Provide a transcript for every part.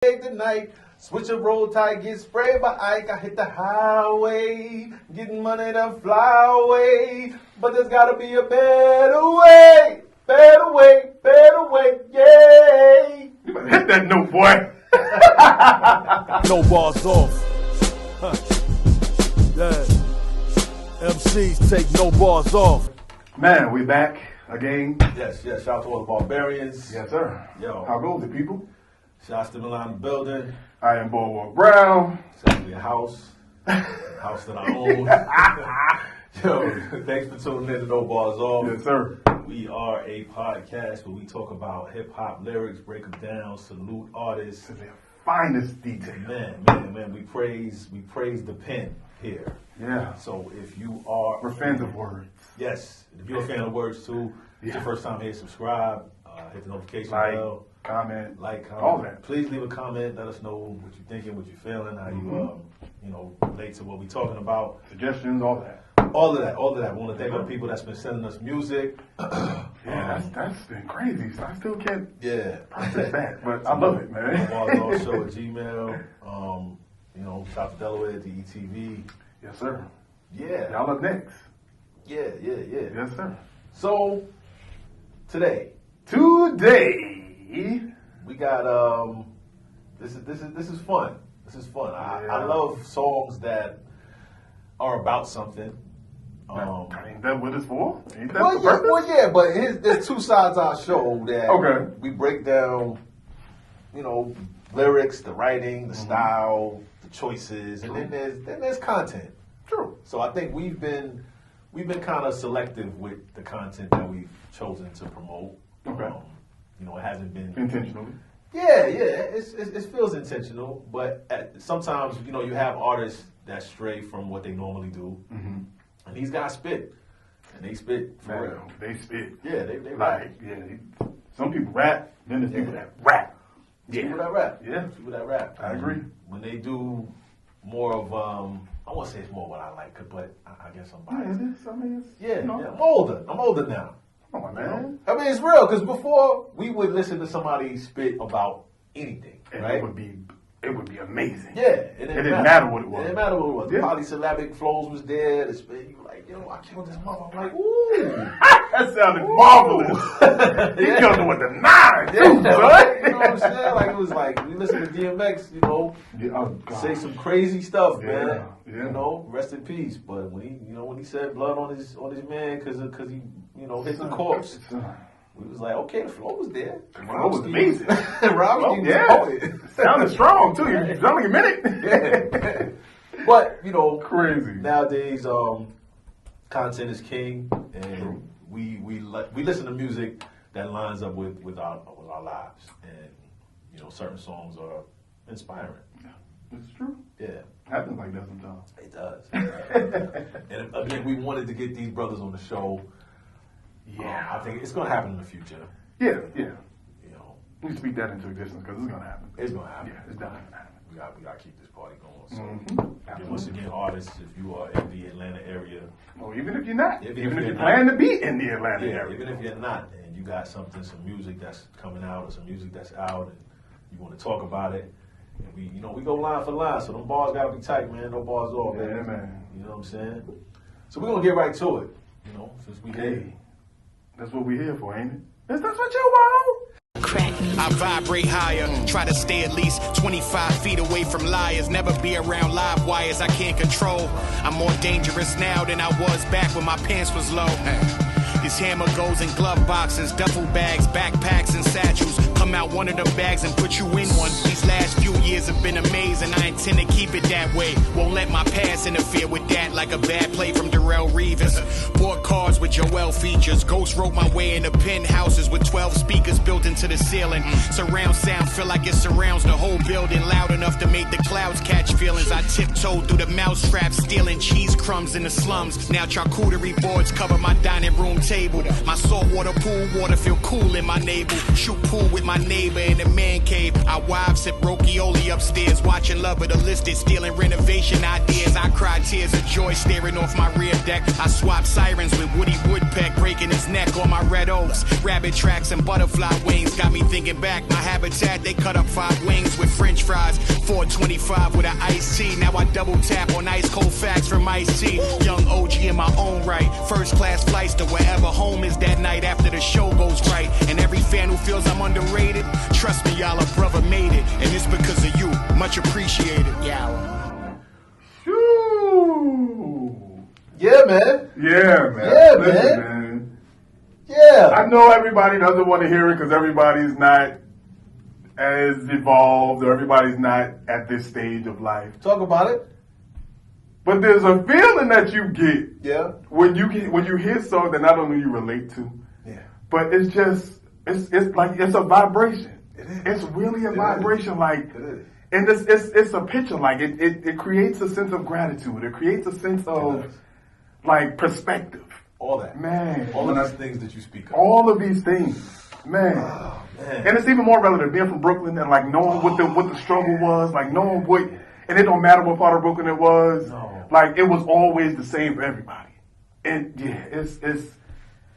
Tonight, switch a roll tide, get sprayed by Ike. I hit the highway, getting money to fly away. But there's gotta be a better way, better way, better way, yay. You better hit that note, boy. No bars off. Huh. Yeah. MCs take no bars off. Man, we back again. Yes, shout out to all the barbarians. Yes, sir. Yo. How goes it, people? Shout out to Milan in the building. I am Boardwalk Brown. Shout out to your house. House that I own. Yo, thanks for tuning in to No Bars Off. Yes, sir. We are a podcast where we talk about hip-hop lyrics, break them down, salute artists. To their finest detail. Man, we praise the pen here. Yeah. So if you are... We're fans of words. Yes. If you're a fan of words too, it's your first time here, subscribe, hit the notification bell. Comment, all that. Please leave a comment. Let us know what you're thinking, what you're feeling, how you relate to what we're talking about. Suggestions, all that. All of that. We want to thank all the people that's been sending us music. Yeah, that's been crazy. So I still can't process that, but I love it, man. Show at Gmail. South Delaware, DETV. Yes, sir. Yeah. Y'all up next. Yeah. Yes, sir. So today we got this is fun. This is fun. I love songs that are about something. Ain't that what it's for? Ain't that the purpose? Well, yeah, but there's two sides of our show that we break down, lyrics, the writing, the style, the choices, and then there's content. True. So I think we've been kind of selective with the content that we've chosen to promote. Okay. It hasn't been intentionally. Yeah. It feels intentional, but sometimes you have artists that stray from what they normally do, and these guys spit, and they spit for real. They spit. Yeah, they rap. Some people rap, then there's people that rap. People that rap. Yeah. People that rap. I agree. When they do more of I won't say it's more what I like, but I guess I'm biased. I'm older now. Come on, man. I mean, it's real, because before we would listen to somebody spit about anything, and right? It would be amazing. Yeah. It didn't matter what it was. It didn't matter what it was. Yeah. The polysyllabic flows was there. The spit, you were like, I killed this mother. I'm like, ooh. That sounded marvelous. He killed it with the 9, too, you know what I'm saying? Like, it was like, we listened to DMX, say some crazy stuff, man. Yeah. Rest in peace. But when he said blood on his man because he hit the corpse, we was like, okay, the flow was there. The flow was amazing. Rob was It sounded strong too. It's only a minute. But crazy. Nowadays, content is king, and we listen to music that lines up with our lives, and certain songs are inspiring. It's true. Yeah. Happens like that sometimes. It does. And again, we wanted to get these brothers on the show. Yeah. I think it's going to happen in the future. Yeah. We speak that into existence because it's going to happen. It's going to happen. Yeah, it's definitely going to happen. We got to keep this party going. So, once again, artists, if you are in the Atlanta area. Or even if you're not. Even if you plan to be in the Atlanta area. Even if you're not, and you got some music that's coming out or some music that's out, and you want to talk about it, and we go line for line, so them bars gotta be tight, man. No bars off, man. Yeah, man. You know what I'm saying? So we're gonna get right to it. Since we here. That's what we're here for, ain't it? That's what you want. I vibrate higher, try to stay at least 25 feet away from liars, never be around live wires I can't control. I'm more dangerous now than I was back when my pants was low. This hammer goes in glove boxes, duffel bags, backpacks, and satchels. Come out one of the bags and put you in one. These last few years have been amazing. I intend to keep it that way. Won't let my past interfere with that, like a bad play from Darrell Reeves. Bought cars with Joel features. Ghost wrote my way into penthouses with 12 speakers built into the ceiling. Surround sound feel like it surrounds the whole building, loud enough to make the clouds catch feelings. I tiptoed through the mousetrap, stealing cheese crumbs in the slums. Now charcuterie boards cover my dining room table. My saltwater pool water feel cool in my navel. Shoot pool with my neighbor in the man cave. Our wives sip rokioli upstairs, watching Love of the Listed, stealing renovation Chasing ideas, I cry tears of joy staring off my rear deck. I swap sirens with Woody Woodpeck, breaking his neck on my red oaks. Rabbit tracks and butterfly wings got me thinking back. My habitat, they cut up 5 wings with french fries. 425 with an iced tea. Now I double tap on ice cold facts from Ice T. Young OG in my own right. First class flights to wherever home is that night after the show goes right. And every fan who feels I'm underrated, trust me, y'all, a brother made it. And it's because of you. Much appreciated. Yeah. Shoo. Yeah, man. Yeah, man. Yeah, Listen, man. Yeah. I know everybody doesn't want to hear it because everybody's not as evolved or everybody's not at this stage of life. Talk about it. But there's a feeling that you get Yeah. when you hear songs that not only you relate to, Yeah. but it's just it's like it's a vibration. It is. It's really a It vibration, is. like, It is. and it's a picture, like it creates a sense of gratitude. It creates a sense of does. like perspective. All that. Man, All of those things that you speak of. all of these things, man. Oh, man. And it's even more relative being from Brooklyn and like knowing what the struggle was, like knowing what, and it don't matter what part of Brooklyn it was. No. Like it was always the same for everybody. And yeah, it's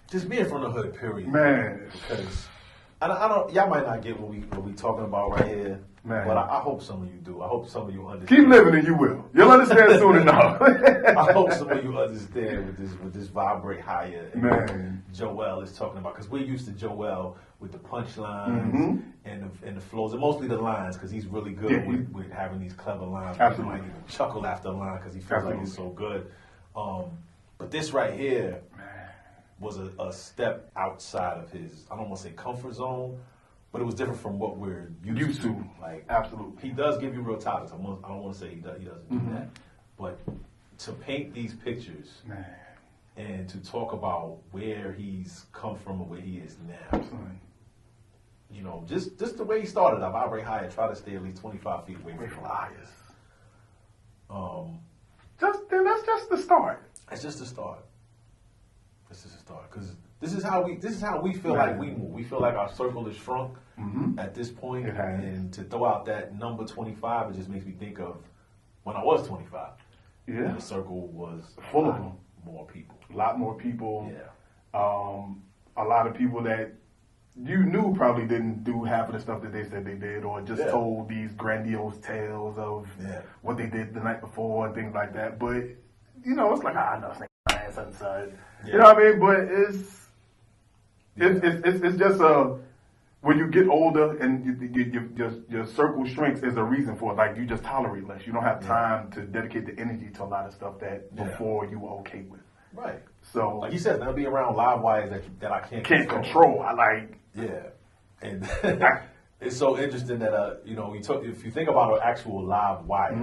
Just being from the hood, period. man. Because I don't, y'all might not get what we talking about right here. Man. But I hope some of you do. I hope some of you understand. Keep living and you will. You'll understand soon enough. I hope some of you understand with this vibrate higher. And Man. Joel is talking about, because we're used to Joel with the punchlines and the flows, and mostly the lines, because he's really good Yeah, with having these clever lines. Absolutely. He might even chuckle after a line because he feels like it's so good. But this right here was a step outside of his, I don't want to say comfort zone, but it was different from what we're used to. Like, Absolutely. he does give you real topics. I don't want to say he doesn't do that. But to paint these pictures Man. and to talk about where he's come from and where he is now, Absolutely. you know, just the way he started up, Vibrate Higher, try to stay at least 25 feet away from liars. That's just the start. It's just a start. It's just a start, because this is how we feel like we move. We feel like our circle is shrunk at this point, It has. and to throw out that number 25, it just makes me think of when I was 25. Yeah. The circle was Full a of lot them. more people. A lot more people. Yeah. A lot of people that you knew probably didn't do half of the stuff that they said they did, or just told these grandiose tales of what they did the night before and things like that. But you know, it's like no, it's not such. You know what I mean? But it's just when you get older and your circle shrinks, is a reason for it. Like you just tolerate less. You don't have time to dedicate the energy to a lot of stuff that before you were okay with. Right. So Like you said, there'll be around live wires that I can't control. I like. Yeah, and it's so interesting that you know, if you think about an actual live wire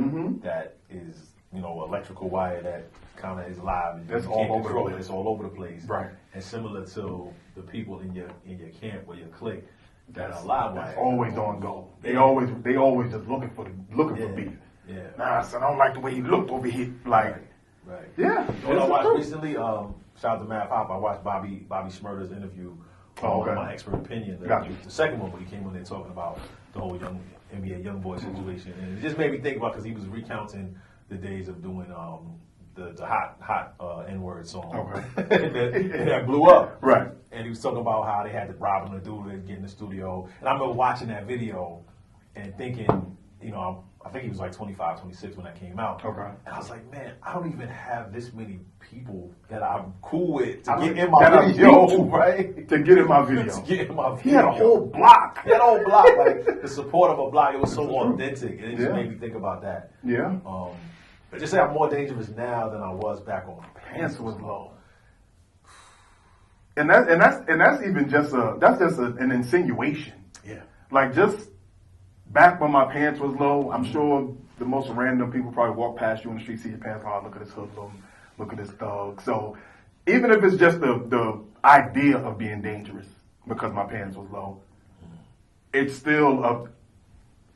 that is, you know, electrical wire that kind of is live, and That's you all can't over the control it. place. It's all over the place, Right. And similar to the people in your camp or your clique that are live wire, That's always on go. They always just looking for beef. Yeah. Nah, son, I don't like the way he looked over here. Like, Right. yeah. You know what I it's watched true. recently? Shout out to Matt Pop. I watched Bobby Shmurda's interview. Okay. My expert opinion. Gotcha. The second one, when he came on there talking about the whole young NBA young boy situation, and it just made me think about, because he was recounting the days of doing the hot N-word song, and that blew up. Right. And he was talking about how they had to rob him to do it, get in the studio. And I remember watching that video and thinking, you know, I think he was like 25, 26 when that came out. Okay. And I was like, man, I don't even have this many people that I'm cool with to I get mean, in my that I video, speak to. right? To get in my video. To get in my video. He had a whole block. That whole block, like the support of a block, it was so authentic, and it just Yeah. made me think about that. Yeah. But just say I'm more dangerous now than I was back on. Pants was low. And that's even just an insinuation. Yeah. Like just back when my pants was low, I'm sure the most random people probably walk past you on the street, see your pants, look at this hoodlum, look at this thug. So even if it's just the idea of being dangerous because my pants was low, it's still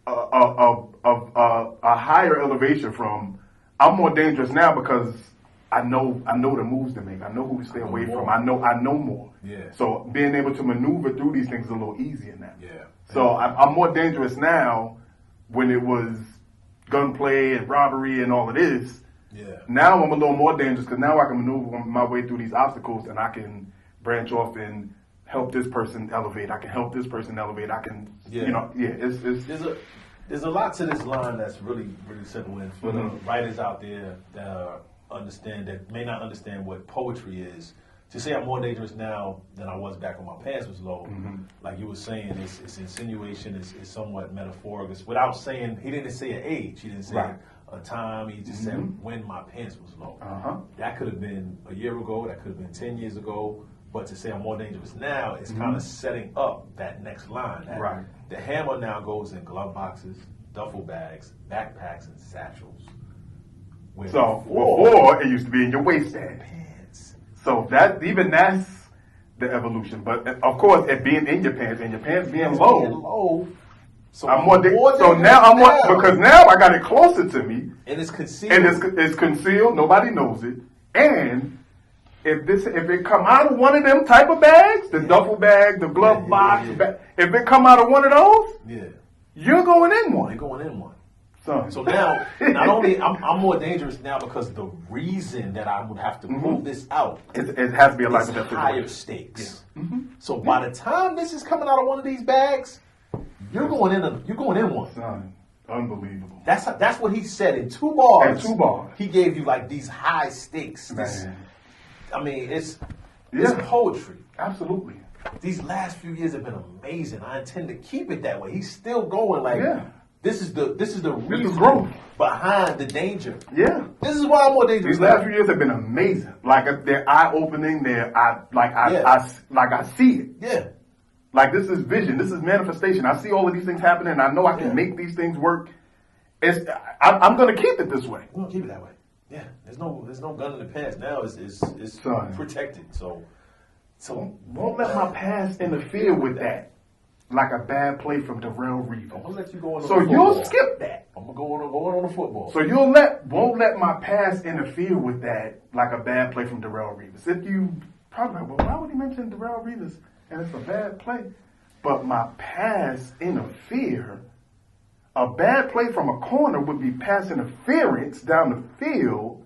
a higher elevation from I'm more dangerous now because I know the moves to make. I know who to stay away from. I know more. Yeah. So being able to maneuver through these things is a little easier now. Yeah. So I'm more dangerous now when it was gunplay and robbery and all of this. Yeah. Now I'm a little more dangerous because now I can maneuver my way through these obstacles and I can branch off and help this person elevate. I can help this person elevate. I can, There's a lot to this line that's really, really simple. And for the writers out there that may not understand what poetry is, to say I'm more dangerous now than I was back when my pants was low, like you were saying, it's insinuation, it's somewhat metaphoric. It's without saying, he didn't say an age, he didn't say a time, he just said when my pants was low. That could have been a year ago, that could have been 10 years ago, but to say I'm more dangerous now is kind of setting up that next line. The hammer now goes in glove boxes, duffel bags, backpacks, and satchels. So before it used to be in your waistband. So that's the evolution. But of course, it being in your pants and your pants being low. So I'm more because now I got it closer to me. And it's concealed. And it's concealed. Nobody knows it. And if it come out of one of them type of bags, the duffel bag, the glove box, if it come out of one of those, you're going in one. You're going in one. Son. So now, not only I'm more dangerous now because the reason that I would have to prove this out, it has to be a life or death higher stakes. So by the time this is coming out of one of these bags, you're going in one. Son, unbelievable. That's what he said in 2 bars. In 2 bars, he gave you like these high stakes. It's poetry. Absolutely. These last few years have been amazing. I intend to keep it that way. He's still going like. This is the reason growth behind the danger. Yeah. This is why I'm more dangerous. These last few years have been amazing. Like they're eye opening. I see it. Yeah. Like this is vision. This is manifestation. I see all of these things happening. And I know I can make these things work. I'm going to keep it this way. We're going to keep it that way. Yeah. There's no gun in the past. Now it's protected. So won't let my past interfere with that. Like a bad play from Durant and LeBron. I'm gonna let you go on. So you'll skip that. I'm gonna go on the football. So won't let my past interfere with that, like a bad play from Durant and LeBron. If you probably like, well, why would he mention Durant and LeBron and it's a bad play? But my past interfere. A bad play from a corner would be pass interference down the field.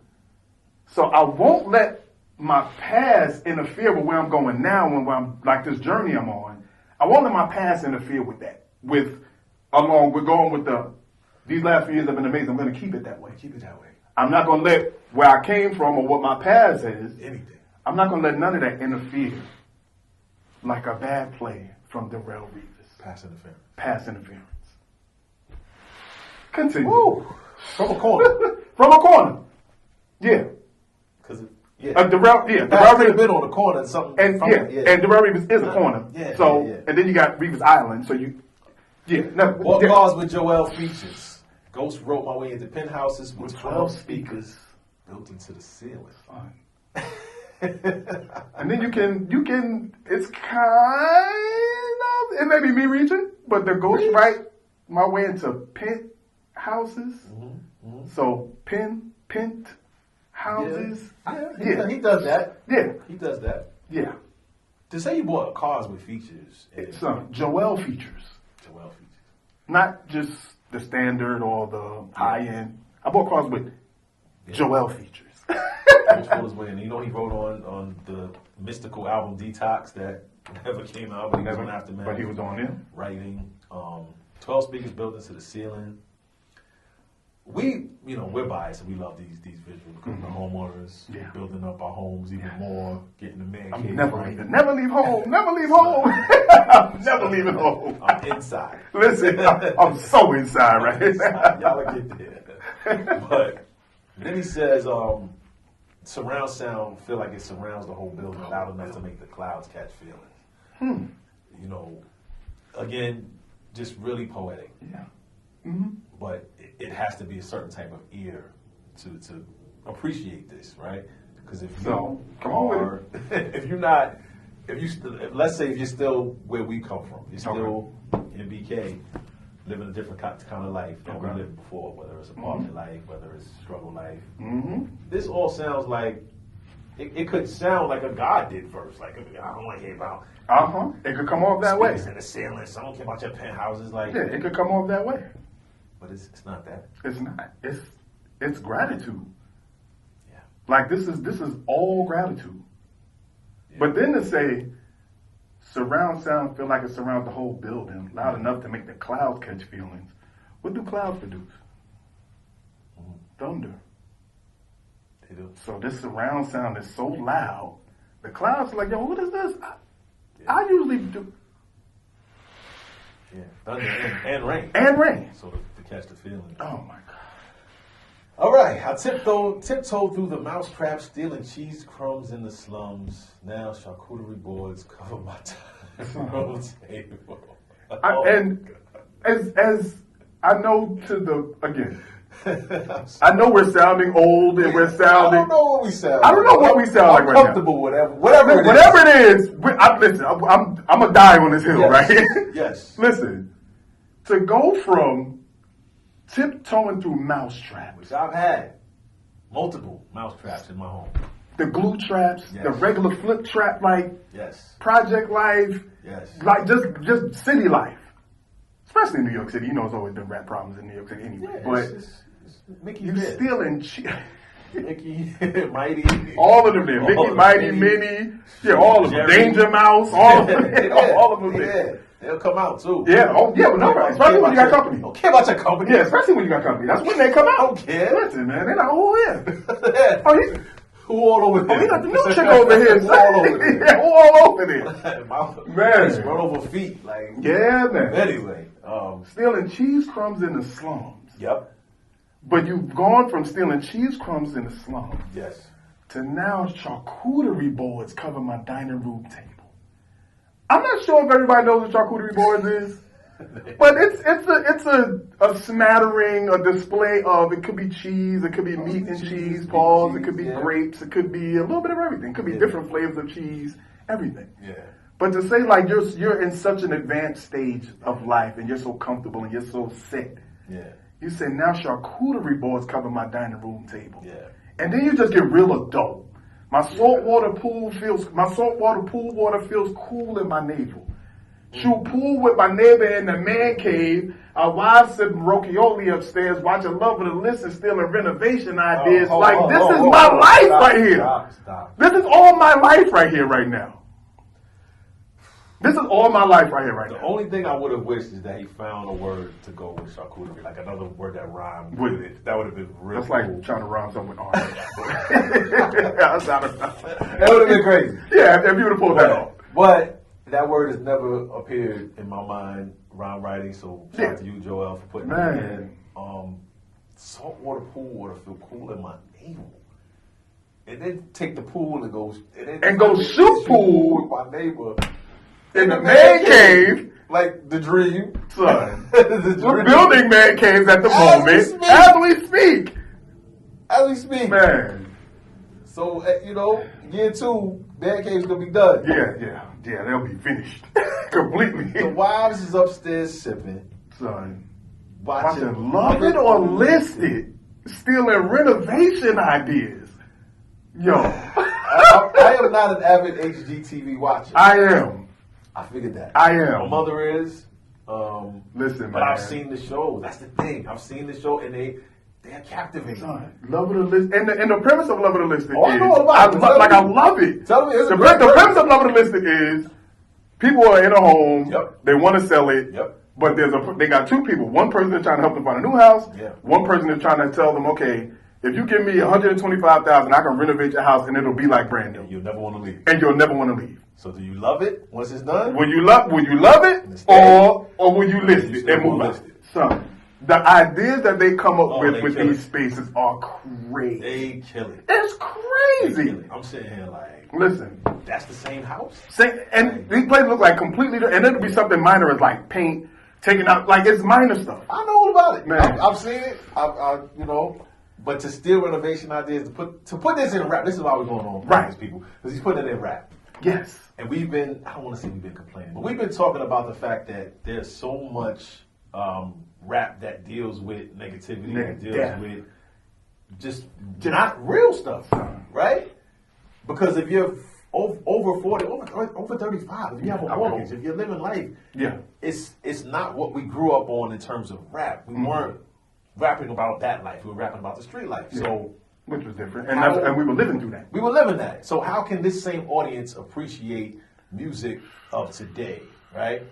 So I won't let my past interfere with where I'm going now when I'm like this journey I'm on. I won't let my past interfere with that. Along with going with these last few years have been amazing. I'm going to keep it that way. Keep it that way. I'm not going to let where I came from or what my past is. Anything. I'm not going to let none of that interfere. Like a bad play from Durant and LeBron. Pass interference. Continue. Woo. From a corner. From a corner. Yeah. Because Durant Reeves been on the corner and something. And Durant Reeves is a corner. And then you got Reeves Island. So What cars with Joel features? Ghost wrote my way into penthouses with 12 speakers built into the ceiling. And then you can. It's kind of. It may be me reaching, but the ghost write my way into penthouses. So pent. Houses. Yeah. He does that. Yeah. He does that. Yeah. To say you bought cars with features. It's Joel features. Joel features. Not just the standard or the high end. I bought cars with Joel features. Which was when, he wrote on the mystical album Detox that never came out, but he was on Aftermath. But he was on it. Writing. 12 speakers built into the ceiling. We're biased and we love these visuals because the homeowners building up our homes even more, getting the man cave. Never leave home. I'm never leaving home. I'm inside. Listen, I'm so inside right now. Y'all will get there. But then he says, surround sound feel like it surrounds the whole building loud enough to make the clouds catch feelings. Again, just really poetic. Yeah. But it has to be a certain type of ear to appreciate this, right? Because let's say if you're still where we come from, you're still in BK, living a different kind of life than we lived before, whether it's apartment life, whether it's struggle life. This all sounds like it could sound like a God did first. Like, I don't want to hear about. It could come off that way. In the ceiling, so I don't care about your penthouses. Like, it could come off that way. But it's not that. It's not. It's gratitude. Yeah. Like this is all gratitude. Yeah. But then to say surround sound feel like it surrounds the whole building, loud enough to make the clouds catch feelings. What do clouds produce? Thunder. They do. So this surround sound is so loud. The clouds are like, yo, what is this? I usually do. Yeah, thunder and rain. And rain. So to catch the feeling. Oh my God. All right, I tiptoed through the mousetrap, stealing cheese crumbs in the slums. Now charcuterie boards cover my dining table. And as I know again, I know we're sounding old and we're sounding. I don't know what we sound. I don't know what we sound like right now. I'm comfortable with whatever it is. Listen, I'm gonna die on this hill, yes. right? Yes. Listen, to go from tiptoeing through mousetraps, Which I've had multiple mousetraps in my home. the glue traps, Yes. the regular flip trap, like Yes. project life, Yes. like just city life, especially in New York City. You know, it's always been rat problems in New York City anyway. Yeah, but it's Mickey you Bit. stealing. Mickey, Mighty. All of them there. All Mickey, of Mighty, them. Minnie. Yeah, all of them. Jerry. Danger Mouse. All of them. Yeah. All of them Yeah. there. They'll come out too. Yeah. Oh, yeah. But no, especially when you got company. Don't care about your company. Yeah, especially when you got company. That's when they come out. Don't care. Listen, man. They're like, oh, yeah. Oh, he, Who all over there? oh, he got the new chick over here. Who all over there? Yeah, who all over there? Man. Spread over feet. Like, Yeah, man. anyway. Stealing cheese crumbs in the slums. Yep. But you've gone from stealing cheese crumbs in the slums Yes. to now charcuterie boards cover my dining room table. I'm not sure if everybody knows what charcuterie boards is, but it's a smattering, a display of, it could be cheese, it could be meat and cheese balls, it could be grapes, it could be a little bit of everything. It could be different flavors of cheese, everything. Yeah. But to say like you're in such an advanced stage of life and you're so comfortable and you're so set. Yeah. You say now charcuterie boards cover my dining room table. Yeah. And then you just get real adult. My saltwater pool water feels cool in my navel. Shoot pool with my neighbor in the man cave. Our wives sipping Rocchioli upstairs, watching Love of the List and stealing renovation ideas. This is my life right here. Stop. This is all my life right here, right now. This is all my life right here, right The now. only thing I would have wished is that he found a word to go with charcuterie, like another word that rhymed with it. That would have been real That's like cool. trying to rhyme something with orange. That That would have been crazy. Yeah, if you would have pulled that off. But that word has never appeared in my mind, rhyme writing, so shout out to you, Joel, for putting that in. Saltwater pool water feel cool in my navel. And then take the pool and go shoot pool with my neighbor in the man cave. Like the dream. Son, The we're dream. building man caves at the As we moment. speak. As we speak. As we speak. Man. So, year 2, man cave's gonna be done. Yeah, they'll be finished. Completely. The wives is upstairs sipping, Son. watching Love It or List It. Stealing renovation ideas. Yo. I am not an avid HGTV watcher. I am. I figured that. I am. My mother is. Listen, But man. I've seen the show. That's the thing. I've seen the show, and they're captivating. Son, Love It or List and the premise of Love It or List It Oh, I know all about it. I love it. Tell me, it's The a great premise of Love It or List It is people are in a home, Yep. they want to sell it, Yep. but they got two people. One person is trying to help them find a new house. Yeah. One person is trying to tell them, okay, if you give me $125,000, I can renovate your house and it'll be like brand new. You'll never want to leave. And you'll never want to leave. So do you love it once it's done? Will you love it or will you list it and move out? So the ideas that they come up with kill these it. spaces are crazy. They kill it. It's crazy. I'm sitting here like, Listen, that's the same house? and these places look like completely different, and it'll be something minor as like paint, taking out, like it's minor stuff. I know all about it. Man. I've seen it. But to steal renovation ideas, to put this in rap, this is why we're going on Right. these people, because he's putting it in rap. Yes. And I don't want to say we've been complaining, but we've been talking about the fact that there's so much rap that deals with negativity, that deals Death. with just not real stuff, right? Because if you're over 40, over 35, if you have a mortgage, if you're living life, Yeah. it's not what we grew up on in terms of rap. We weren't rapping about that life. We were rapping about the street life. Yeah. So which was different, and we were living through that. We were living that. So how can this same audience appreciate music of today, right?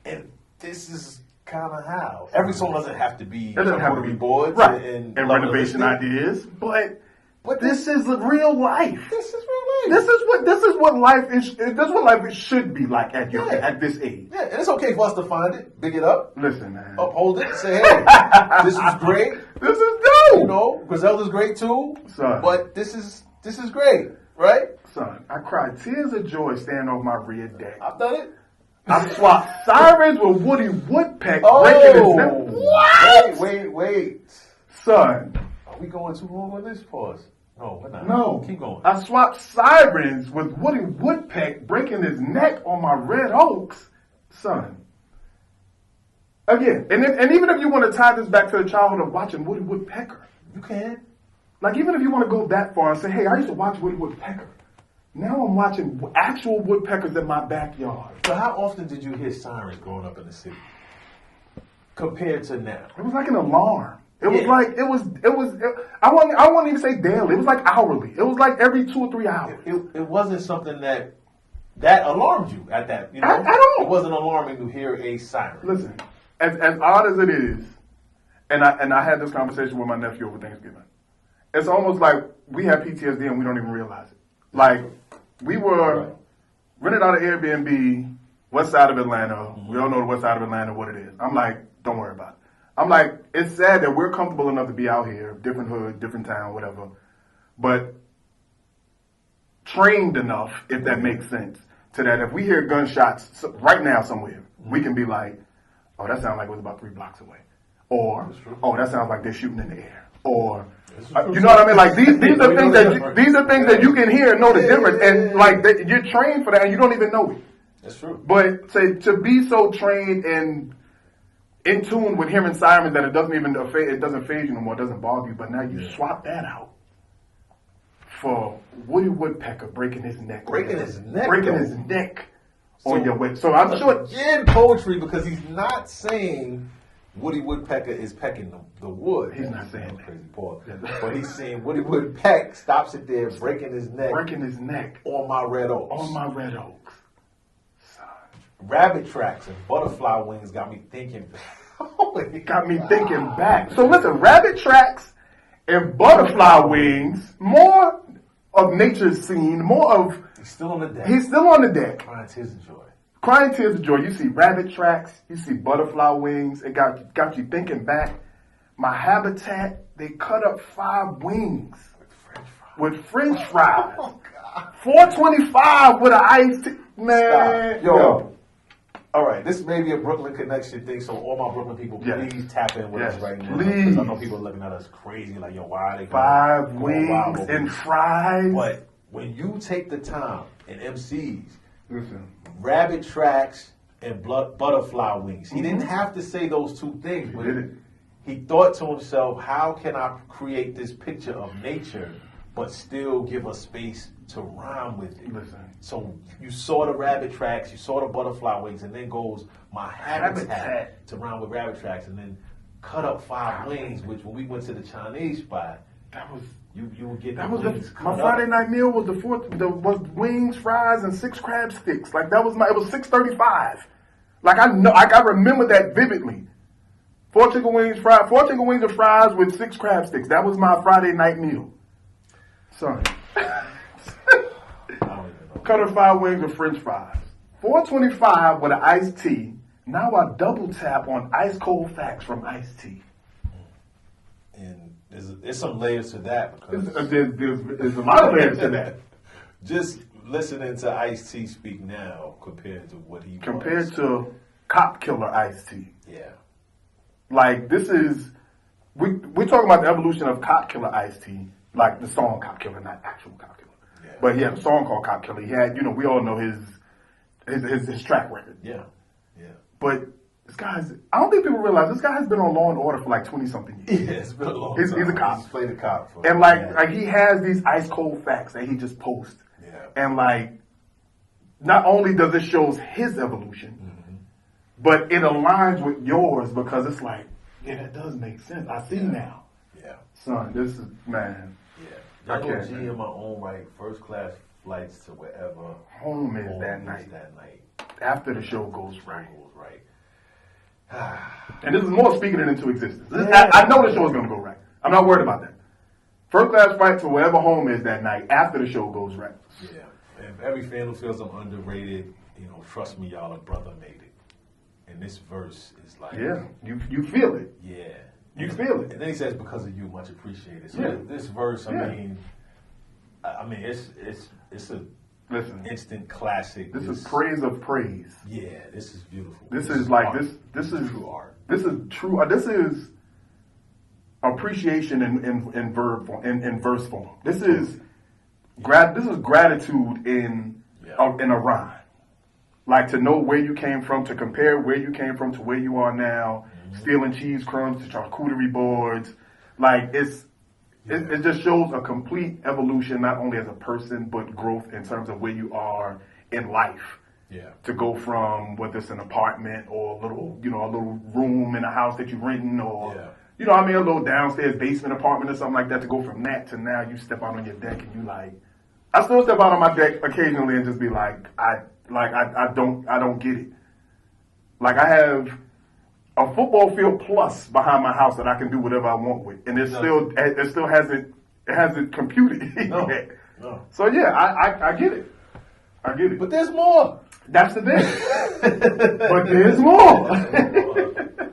And this is kind of how. Every song doesn't have to be charcuterie boards right. and renovation ideas, but this is real life. This is real life. This is what life is. This is what life should be like at this age. Yeah, and it's okay for us to find it, big it up, listen, man, uphold it, say, hey, this is great. This is dope. You know, Griselda's great too. Son. But this is great, right? Son, I cried tears of joy standing on my rear deck. I've done it. I swapped sirens with Woody Woodpeck breaking his neck. What? Wait. Son. Are we going too long on this? Pause. No, we're not. No. Keep going. I swapped sirens with Woody Woodpeck breaking his neck on my red oaks. Son. Again, and even if you want to tie this back to the childhood of watching Woody Woodpecker. You can. Like, even if you want to go that far and say, hey, I used to watch Woody Woodpecker. Now I'm watching actual woodpeckers in my backyard. So how often did you hear sirens growing up in the city compared to now? It was like an alarm. It was like, I wouldn't even say daily. It was like hourly. It was like every 2 or 3 hours. It wasn't something that alarmed you at that, you know? At all. It wasn't alarming to hear a siren. Listen, as odd as it is, and I had this conversation with my nephew over Thanksgiving. It's almost like we have PTSD and we don't even realize it. Like, we were rented out of Airbnb, west side of Atlanta. Mm-hmm. We all know the west side of Atlanta, what it is. I'm like, don't worry about it. I'm like, it's sad that we're comfortable enough to be out here, different hood, different town, whatever, but trained enough, if that makes sense, to that if we hear gunshots right now somewhere, we can be like, oh, that sounds like it was about 3 blocks away. Or, oh, that sounds like they're shooting in the air. Or, you know what I mean? Like, these are things that you can hear and know the difference. And, like, you're trained for that and you don't even know it. That's true. But to be so trained and in tune with hearing sirens that it doesn't phase you no more, it doesn't bother you. But now you swap that out for Woody Woodpecker breaking his neck. Breaking his neck on your way. So I'm sure. Again, poetry, because he's not saying Woody Woodpecker is pecking the wood. He's not saying that. Crazy Paul. But he's saying Woody Woodpeck stops it there, breaking his neck. On my red oaks. Rabbit tracks and butterfly wings got me thinking. It got me thinking back. So listen, rabbit tracks and butterfly wings, more of nature's scene, more of... He's still on the deck. Crying tears of joy. You see rabbit tracks, you see butterfly wings. It got you thinking back. My habitat, they cut up 5 wings with French fries. Oh, God. $4.25 with an iced tea. Man. Stop. Yo. All right, this may be a Brooklyn connection thing, so all my Brooklyn people, please tap in with us right now. Please. I know people are looking at us crazy, like, yo, why are they 5 wings and fries? But when you take the time and MCs, listen, rabbit tracks and butterfly wings, he didn't have to say those 2 things, but he thought to himself, how can I create this picture of nature, but still give a space to rhyme with it? Listen. So you saw the rabbit tracks, you saw the butterfly wings, and then goes my habitat to rhyme with rabbit tracks, and then cut up 5 wings, which when we went to the Chinese spot, that was you would get. That was my Friday night meal was was wings, fries, and 6 crab sticks. Like it was $6.35. Like I remember that vividly. 4 chicken wings and fries with 6 crab sticks. That was my Friday night meal. Son. Cut up 5 wings with French fries. $4.25 with an iced tea. Now I double tap on ice cold facts from iced tea. And there's some layers to that because there's a lot of layers to that. Just listening to Ice-T speak now compared to what he compared to Cop Killer Ice-T. Yeah. Like this is we're talking about the evolution of Cop Killer Ice-T, like the song Cop Killer, not actual Cop Killer. Yeah. But he had a song called Cop Killer. He had, we all know his track record. Yeah. But this guy's, I don't think people realize this guy has been on Law and Order for like 20-something years. Yeah, it's been a long time. He's a cop. He's played a cop. And like he has these ice cold facts that he just posts. Yeah. And like, not only does it shows his evolution, but it aligns with yours because it's like, Yeah, that does make sense. I see now. Yeah. Son, this is, man. Yeah. I Jungle can't, G man. in my own right, first class flights to wherever. Home is that night. After the show goes right. And this is more speaking it into existence. I know the show is going to go right. I'm not worried about that. First class flight to wherever home is that night after the show goes right. Yeah. And every fan who feels I'm underrated, trust me, y'all, a brother made it. And this verse is like. Yeah, you feel it. Yeah. You feel it. And then he says, because of you, much appreciated. So Yeah. this verse, I mean, it's a Listen, instant classic. this is praise of praise. Yeah, this is beautiful. This is like art. this is true art. This is true. This is appreciation in verb form, in verse form. This is gratitude in a rhyme. Like to know where you came from, to compare where you came from to where you are now, stealing cheese crumbs to charcuterie boards. Like it just shows a complete evolution, not only as a person, but growth in terms of where you are in life. Yeah. To go from whether it's an apartment or a little room in a house that you're renting or, a little downstairs basement apartment or something like that, to go from that to now you step out on your deck and you like, I still step out on my deck occasionally and just be like, I don't get it. Like I have a football field plus behind my house that I can do whatever I want with, and it still hasn't computed yet. No. So yeah, I get it. I get it. But there's more. That's the thing. But there's more.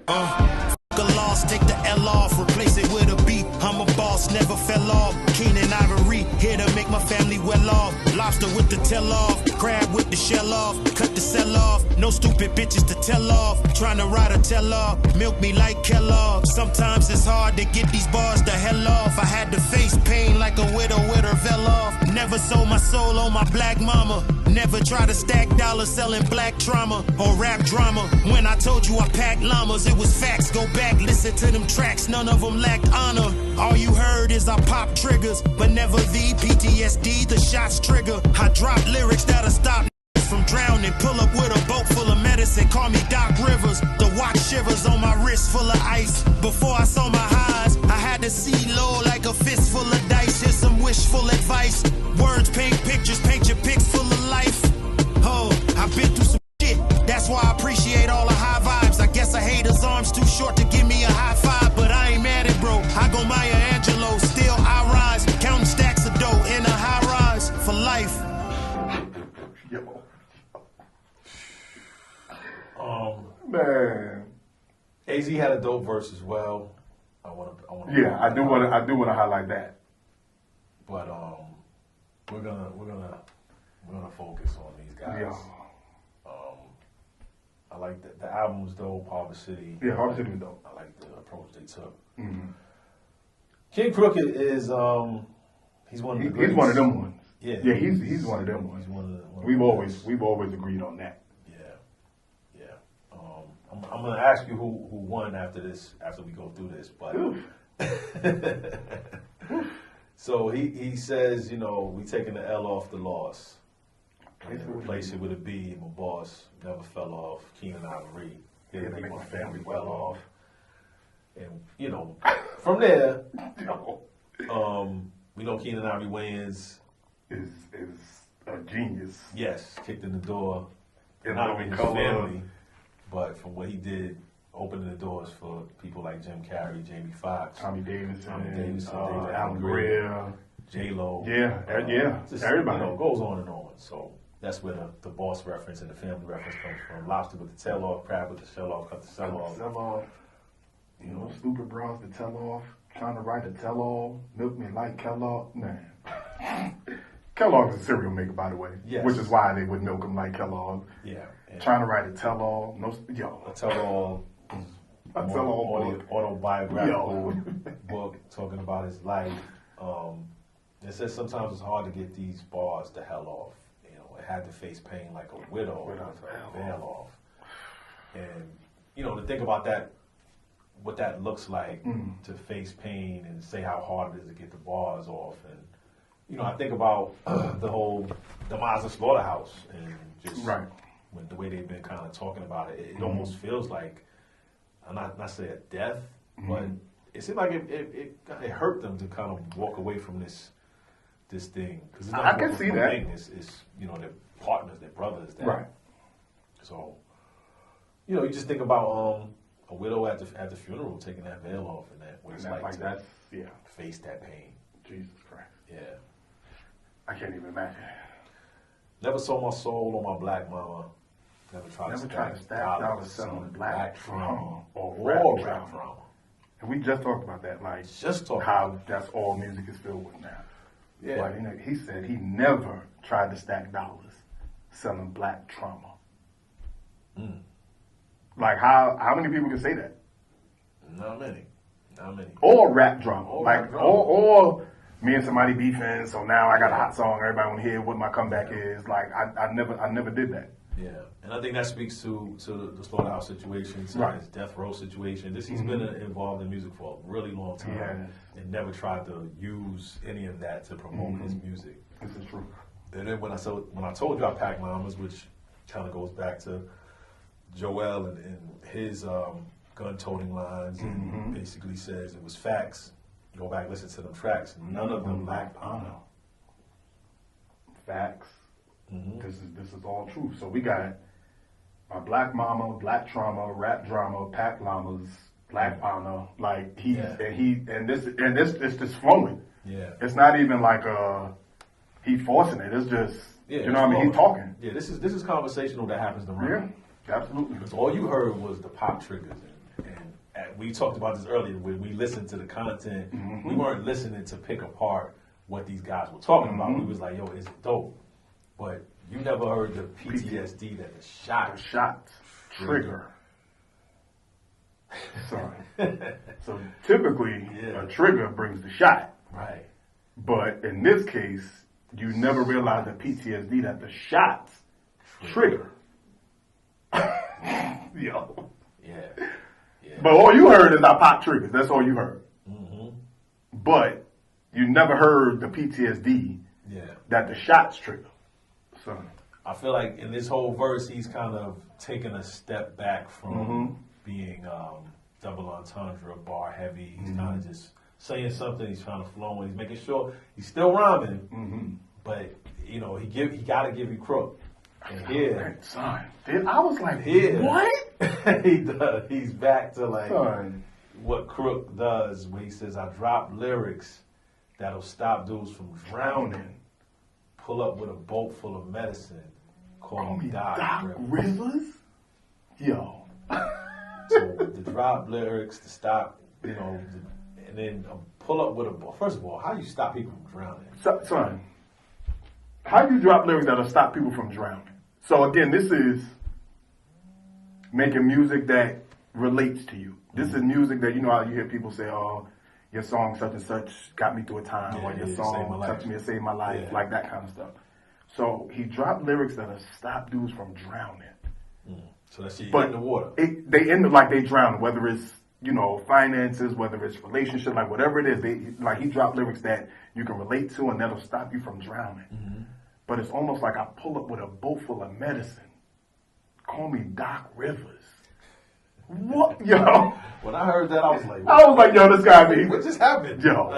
The loss, take the L off, replace it with a B. I'm a boss, never fell off. Keenan Ivory, here to make my family well off. Lobster with the tail off, crab with the shell off, cut the cell off. No stupid bitches to tell off. Trying to ride a tell off, milk me like Kellogg. Sometimes it's hard to get these bars the hell off. I had to face pain like a widow with her veil off. Never sold my soul on my black mama. Never try to stack dollars selling black trauma or rap drama. When I told you I packed llamas, it was facts. Go back, listen to them tracks, none of them lacked honor. All you heard is I pop triggers, but never the PTSD, the shots trigger. I drop lyrics that'll stop from drowning. Pull up with a boat full of medicine, call me Doc Rivers. The watch shivers on my wrist full of ice. Before I saw my highs, I had to see low like a fist full of dice. Here's some wishful advice. Words paint pictures, paint your pics full of life. Oh, I've been through some shit. That's why I appreciate all the high vibes. I guess a hater's arm's too short to give me a high five, but I ain't mad at bro. I go Maya Angelou, still I rise, counting stacks of dough in a high rise for life. Man. AZ had a dope verse as well. I do want to highlight that. But we're gonna focus on these guys. Yeah. I like the album's dope, Harbor City. Yeah, Harbor City was dope. I like the approach they took. Mm-hmm. King Crooked is he's one of the greats. He's one of them ones. Yeah, he's one of them ones. He's one of the We've always agreed on that. Yeah. I'm gonna ask you who won after we go through this, but so he says, we taking the L off the loss. And replace it with a B. My boss never fell off. Keenan Ivory. Here to make my family well off. And from there, we know Keenan Ivory Wayans is a genius. Yes, kicked in the door. In Not only his color. family, but from what he did, opening the doors for people like Jim Carrey, Jamie Foxx, Tommy Davidson, David Alan Greer, J-Lo. Just, everybody. Goes on and on. So that's where the boss reference and the family reference comes from. Lobster with the tail off, crab with the shell off, cut the shell off. Stupid bras to tell off, trying to write a tell all, milk me like Kellogg. Man. Kellogg is a cereal maker, by the way. Yes. Which is why they would milk him like Kellogg. Yeah. Trying to write a tell all. A tell all. Autobiographical book talking about his life. It says sometimes it's hard to get these bars the hell off. It had to face pain like a widow with a veil off. And, to think about that, what that looks like to face pain and say how hard it is to get the bars off. And, I think about the whole demise of Slaughterhouse and just with the way they've been kind of talking about it. It almost feels like, I'm not saying a death, But it seemed like it hurt them to kind of walk away from this thing. Cause I can see that. It's their partners, their brothers. Right. So, you just think about a widow at the funeral taking that veil off and that what it's like to face that pain. Jesus Christ. Yeah. I can't even imagine. Never sold my soul on my black mama. Never tried to stack dollars selling black trauma or rap trauma. And we just talked about that, like how that's all music is filled with now. Yeah. But he said he never tried to stack dollars selling black trauma. Like how many people can say that? Not many. Or rap drama. Or me and somebody beefing, so now I got a hot song, everybody wanna hear what my comeback is. Like I never did that. Yeah. And I think that speaks to the slaughterhouse situation, to his death row situation. He's been involved in music for a really long time and never tried to use any of that to promote his music. This is true. And then when I told you I packed llamas, which kind of goes back to Joel and his gun-toting lines, and basically says it was facts. Go back, listen to them tracks. None of them lacked honor. Facts. This is all true. So we got my black mama, black trauma, rap drama, pack llamas, black honor. Like it's just flowing. Yeah. It's not even like he forcing it. It's just you know what I mean. He's talking. Yeah. This is conversational that happens around. Yeah, absolutely. Because all you heard was the pop triggers, and we talked about this earlier. When we listened to the content, we weren't listening to pick apart what these guys were talking about. We was like, yo, is it dope? But you never heard the PTSD that the shot trigger. So typically a trigger brings the shot. Right. But in this case, you never realize the PTSD that the shots trigger. Yo. Yeah. But all you heard is our pop triggers. That's all you heard. But you never heard the PTSD that the shots trigger. So I feel like in this whole verse, he's kind of taken a step back from being double entendre, bar heavy. He's kind of just saying something. He's trying to flow, and he's making sure he's still rhyming, but he got to give you crook. And here, son, I was like, what? He's back to like what Crook does, where he says, "I drop lyrics that'll stop dudes from drowning. Pull up with a boat full of medicine. Call me Doc Rivers." Yo. So the drop lyrics to stop, and then pull up with a boat. First of all, how do you stop people from drowning? Son, how do you drop lyrics that'll stop people from drowning? So again, this is making music that relates to you. This is music that, how you hear people say, oh, your song such and such got me through a time, or your song touched me and saved my life, like that kind of stuff. So he dropped lyrics that'll stop dudes from drowning. So that's in the water. They end up like they drown, whether it's, finances, whether it's relationship, like whatever it is. He dropped lyrics that you can relate to and that'll stop you from drowning. But it's almost like I pull up with a boat full of medicine. Call me Doc Rivers. What, yo? When I heard that, I was like, yo, this guy, man. What just happened? Yo.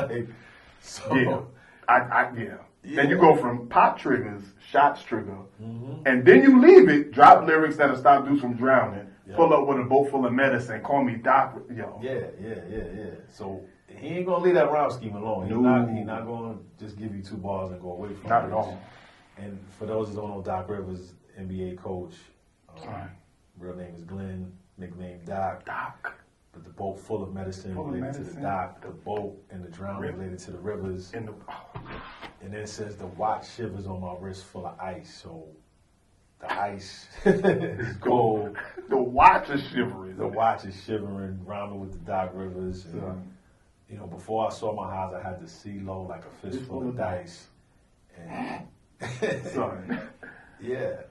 Then you go from pop triggers, shots trigger, and then you leave it, drop lyrics that'll stop dudes from drowning, pull up with a boat full of medicine, call me Doc, yo. Yeah. So he ain't gonna leave that rhyme scheme alone. He's not gonna just give you 2 bars and go away from it. Not at all. And for those who don't know, Doc Rivers, NBA coach. Real name is Glenn, nickname Doc. But the boat full of medicine related to the Doc, the boat and the drowning related to the rivers. And then it says the watch shivers on my wrist full of ice. So the ice is cold. The watch is shivering. The watch is shivering, rhyming with the Doc Rivers. And, before I saw my highs, I had to see low like a fistful of dice. And son. Yeah.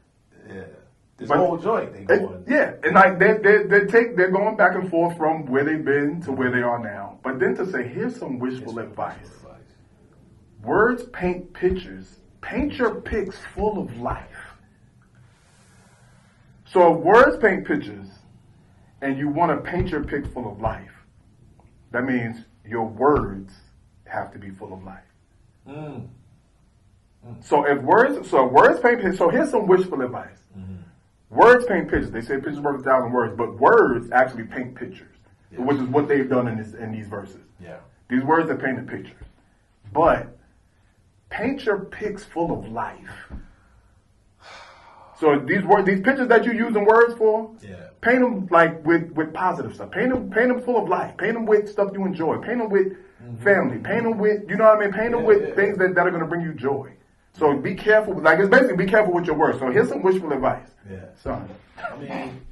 This whole joint they going. And like they're going back and forth from where they've been to where they are now. But then to say, here's some wishful advice. Words paint pictures. Paint your pics full of life. So if words paint pictures and you want to paint your pic full of life, that means your words have to be full of life. So if words paint pictures, so here's some wishful advice. Words paint pictures. They say pictures worth 1,000 words, but words actually paint pictures, which is what they've done in these verses. Yeah. These words are painted pictures. But paint your pics full of life. So these pictures that you use in words for, paint them like with positive stuff. Paint them full of life. Paint them with stuff you enjoy. Paint them with family. Paint them with, you know what I mean? Paint them with things that are going to bring you joy. So be careful. Like, it's basically be careful with your words. So here's some wishful advice. Yeah. Son. I mean,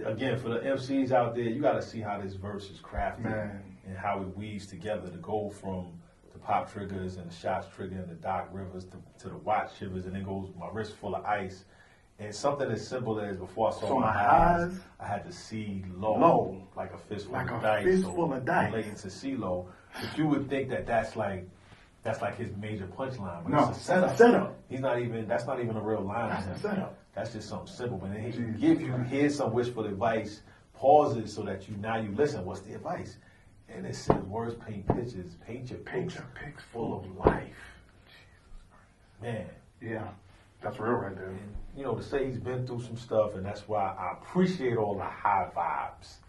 again, for the MCs out there, you got to see how this verse is crafted and how it weaves together to go from the pop triggers and the shots trigger and the Doc Rivers to the watch shivers, and then goes my wrist full of ice. And something as simple as before I saw my eyes, I had to see low, like a fistful of dice. Fistful of dice. Relating to CeeLo. But you would think that's like his major punchline. But No, it's a setup. That's a setup. That's not even a real line. That's a setup. That's just something simple. But then he give you, here's some wishful advice, pauses so that you listen, what's the advice? And it says words paint pictures, paint your pics full of life. Man. Yeah. That's real right there. And, you know, to say he's been through some stuff, and that's why I appreciate all the high vibes.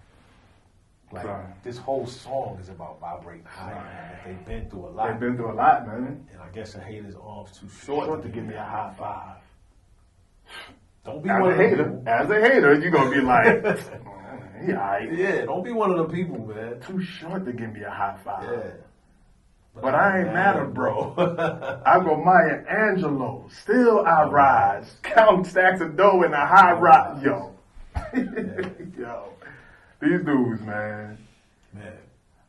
Like, this whole song is about vibrating high, man. They've been through a lot. They've been through a lot, man. And I guess a hater's arm's too short to give me a high five. Don't be one of them people. As a hater, you're going to be like, yeah, don't be one of them people, man. Too short to give me a high five. Yeah. But I ain't mad, bro. I go Maya Angelou. Still I rise. Counting stacks of dough in a high rise. Yo. Yo. These dudes, man.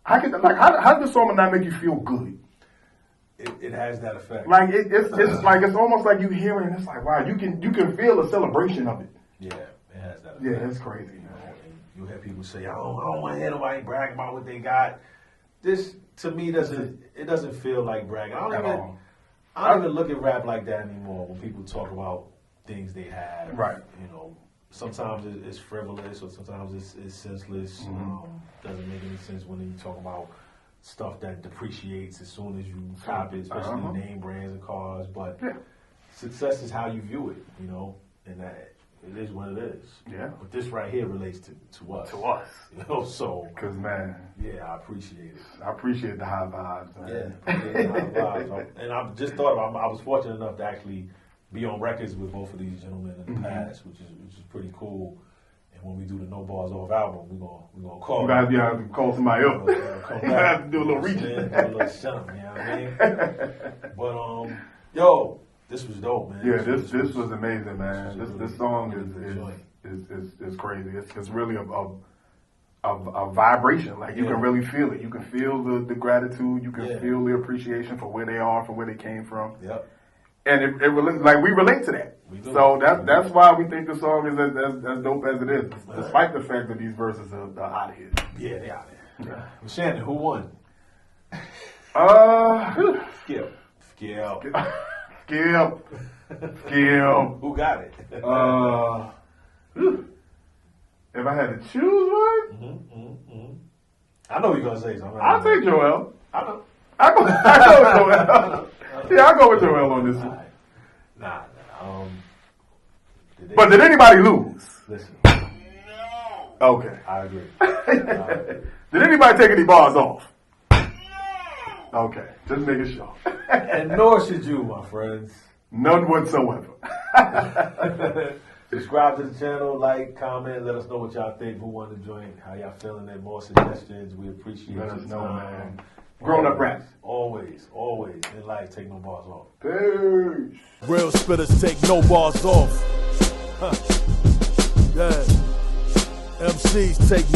How does the song not make you feel good? It has that effect. Like it's like it's almost like you hear it and it's like, wow, you can feel the celebration of it. Yeah, it has that effect. Yeah, it's crazy, man. You hear people say, I don't want to hear nobody brag about what they got. This to me doesn't feel like bragging. I don't even look at rap like that anymore when people talk about things they have. Right. You know, sometimes it's frivolous or sometimes it's senseless. Doesn't make any sense when you talk about stuff that depreciates as soon as you cop it, especially name brands and cars. But success is how you view it, you know, and that it is what it is. Yeah. But this right here relates to us. To us. You know, so. Because, man. Yeah, I appreciate it. I appreciate the high vibes, man. Yeah, the high vibes. And I just thought I was fortunate enough to actually be on records with both of these gentlemen in the past, which is pretty cool. And when we do the No Bars Off album, we're gonna call. You guys have to call somebody up. You have to do a little reaching. Do a little something, you know what I mean? But yo, this was dope, man. Yeah, this was amazing, man. This song is crazy. It's really a vibration. Like you can really feel it. You can feel the gratitude. You can feel the appreciation for where they are, for where they came from. Yep. And it like we relate to that. So that's why we think the song is as dope as it is, despite the fact that these verses are out of here. Yeah, they out there. Yeah. Well, Shannon, who won? Skip. Who got it? If I had to choose one, I know you're gonna say something. I'll take Joel. I know. I go with Joel. Yeah, I'll go with Joel on this one. Nah. But did anybody lose? Listen. No. Okay. I agree. Did anybody take any bars off? No. Okay. Just making sure. And nor should you, my friends. None whatsoever. Subscribe to the channel, like, comment, let us know what y'all think, who won the joint, how y'all feeling it, more suggestions. We appreciate Let us your know, time. man. Grown up raps. Always in life, take no bars off. Peace. Real spitters take no bars off. Yeah. MCs take